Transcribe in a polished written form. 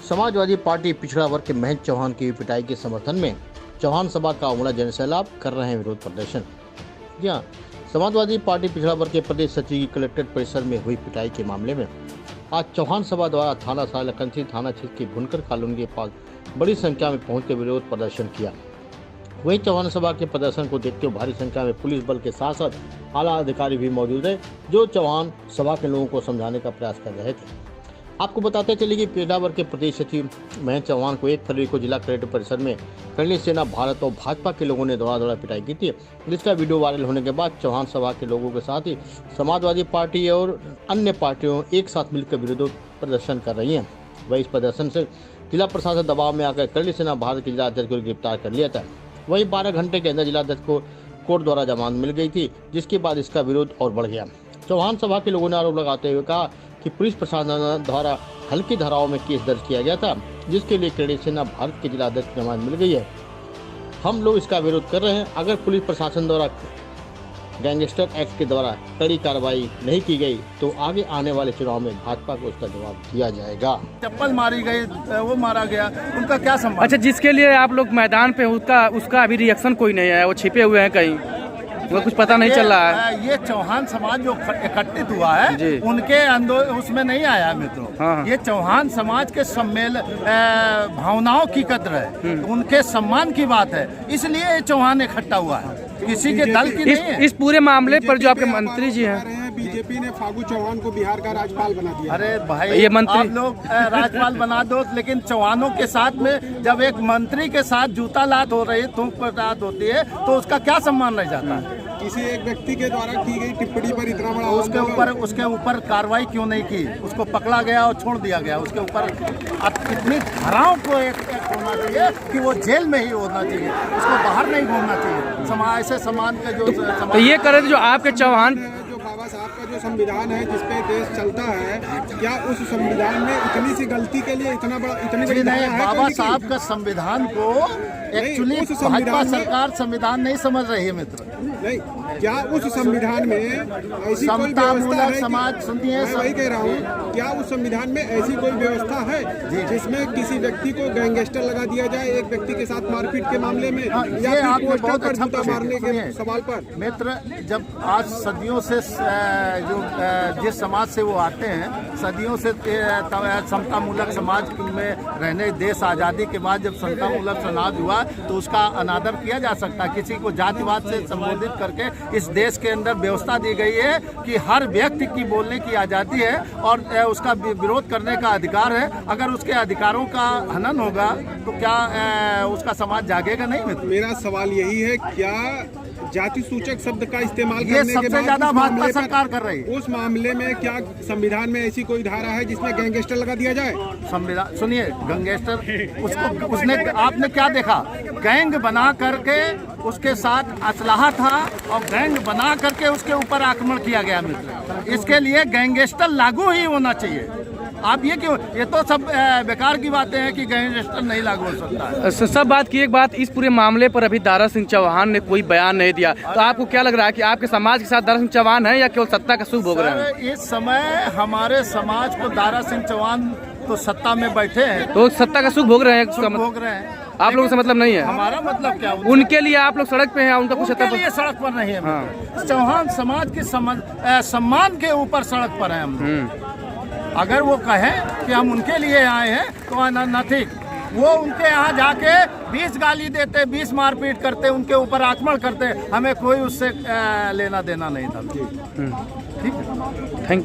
Samajwadi party पिछड़ा वर्ग के महेंद्र चौहान की पिटाई के समर्थन में चौहान सभा का उमड़ा जनसैलाब कर रहे हैं विरोध प्रदर्शन। जी हाँ, समाजवादी पार्टी पिछड़ा वर्ग के प्रदेश सचिव की कलेक्ट्रेट परिसर में हुई पिटाई के मामले में आज चौहान सभा द्वारा थाना सालकंसी थाना क्षेत्र की भुनकर कॉलोनी के पास बड़ी संख्या में पहुंचकर विरोध प्रदर्शन किया। वहीं चौहान सभा के प्रदर्शन को देखते हुए भारी संख्या में पुलिस बल के साथ साथ आला अधिकारी भी मौजूद है, जो चौहान सभा के लोगों को समझाने का प्रयास कर रहे थे। आपको बताते चले कि पिछड़ा वर्ग के प्रदेश सचिव महेंद्र चौहान को 1 फरवरी को जिला कलेक्ट्रेट परिसर में करणी सेना भारत और भाजपा के लोगों ने दौड़ा पिटाई की थी, जिसका वीडियो वायरल होने के बाद चौहान सभा के लोगों के साथ ही समाजवादी पार्टी और अन्य पार्टियों एक साथ मिलकर विरोध प्रदर्शन कर रही हैं। वही इस प्रदर्शन से जिला प्रशासन दबाव में आकर करणी सेना भारत के जिला अध्यक्ष को गिरफ्तार कर लिया था। वहीं 12 घंटे के अंदर जिला अध्यक्ष को कोर्ट द्वारा जमानत मिल गई थी, जिसके बाद इसका विरोध और बढ़ गया। चौहान सभा के लोगों ने आरोप लगाते हुए कहा कि पुलिस प्रशासन द्वारा हल्की धाराओं में केस दर्ज किया गया था, जिसके लिए करणी सेना भारत के जिला अध्यक्ष को जमानत मिल गई है। हम लोग इसका विरोध कर रहे हैं। अगर पुलिस प्रशासन द्वारा गैंगस्टर एक्ट के द्वारा कड़ी कार्रवाई नहीं की गई तो आगे आने वाले चुनाव में भाजपा को उसका जवाब दिया जाएगा। चप्पल मारी गई, वो मारा गया, उनका क्या संबंध? अच्छा, जिसके लिए आप लोग मैदान पे उसका अभी रिएक्शन कोई नहीं है, वो छिपे हुए हैं कहीं, वो कुछ पता नहीं चल रहा है। ये चौहान समाज जो एकत्रित हुआ है उनके उसमें नहीं आया मित्रों। हाँ। ये चौहान समाज के भावनाओं की कद्र है, उनके सम्मान की बात है, इसलिए ये चौहान इकट्ठा हुआ है, किसी के दल की नहीं है। इस पूरे मामले पर जो आपके मंत्री जी हैं, बीजेपी ने फागू चौहान को बिहार का राज्यपाल बना दिया। अरे भाई, ये मंत्री आप लोग राज्यपाल बना दो, लेकिन चौहानों के साथ में जब एक मंत्री के साथ जूता लात हो रही है, थूक पटात होती है, तो उसका क्या सम्मान रह जाता है? किसी एक व्यक्ति के द्वारा की गई टिप्पणी पर इतना बड़ा उसके ऊपर कार्रवाई क्यों नहीं की? उसको पकड़ा गया और छोड़ दिया गया। उसके ऊपर इतनी धाराओं को एक होना चाहिए कि वो जेल में ही होना चाहिए, उसको बाहर नहीं घूमना चाहिए। ऐसे समाज के जो तो ये करे जो आपके चौहान बाबा साहब का जो संविधान है जिसपे देश चलता है, क्या उस संविधान में इतनी सी गलती के लिए इतनी बड़ी नहीं? बाबा साहब का संविधान को एक्चुअली भाजपा सरकार संविधान नहीं समझ रही है मित्र। नहीं, क्या उस संविधान में ऐसी कोई व्यवस्था है? समाज सुनिए, मैं वही कह रहा हूँ, क्या उस संविधान में ऐसी कोई व्यवस्था है जिसमें किसी व्यक्ति को गैंगस्टर लगा दिया जाए एक व्यक्ति के साथ मारपीट के मामले में, या फिर पोस्टर पर जूता मारने के सवाल पर? मित्र, जब आज सदियों से जो जिस समाज से वो आते हैं, सदियों से समता मूलक समाज में रहने, देश आज़ादी के बाद जब समता मूलक समाज हुआ तो उसका अनादर किया जा सकता है। किसी को जातिवाद से संबोधित करके इस देश के अंदर व्यवस्था दी गई है कि हर व्यक्ति की बोलने की आज़ादी है और उसका विरोध करने का अधिकार है। अगर उसके अधिकारों का हनन होगा तो क्या उसका समाज जागेगा नहीं मित्र? मेरा सवाल यही है, क्या जाति सूचक शब्द का इस्तेमाल करने के सबसे ज्यादा भाजपा सरकार कर रही है। उस मामले में क्या संविधान में ऐसी कोई धारा है जिसमें गैंगस्टर लगा दिया जाए? संविधान सुनिए, गैंगस्टर उसने आपने क्या देखा? गैंग बना करके उसके साथ असलाहा था और गैंग बना करके उसके ऊपर आक्रमण किया गया मित्र। इसके लिए गैंगस्टर लागू ही होना चाहिए। आप ये क्यों? ये तो सब बेकार की बातें हैं कि गैंगस्टर नहीं लागू हो सकता है। सब बात की एक बात, इस पूरे मामले पर अभी दारा सिंह चौहान ने कोई बयान नहीं दिया, तो आपको क्या लग रहा है कि आपके समाज के साथ दारा सिंह चौहान है या केवल सत्ता का सुख भोग रहे हैं? इस समय हमारे समाज को दारा सिंह चौहान तो सत्ता में बैठे हैं, तो सत्ता का सुख भोग रहे हैं, भोग रहे हैं। आप लोगों से मतलब नहीं है? हमारा मतलब क्या? उनके लिए आप लोग सड़क पे हैं, उनका कुछ सड़क पर नहीं है। हाँ। चौहान समाज के सम्मान के ऊपर सड़क पर है हम। अगर वो कहें कि हम उनके लिए आए हैं तो नथिंग, वो उनके यहाँ जाके 20 गाली देते, 20 मारपीट करते, उनके ऊपर आक्रमण करते, हमें कोई उससे लेना देना नहीं था। ठीक है, थैंक यू।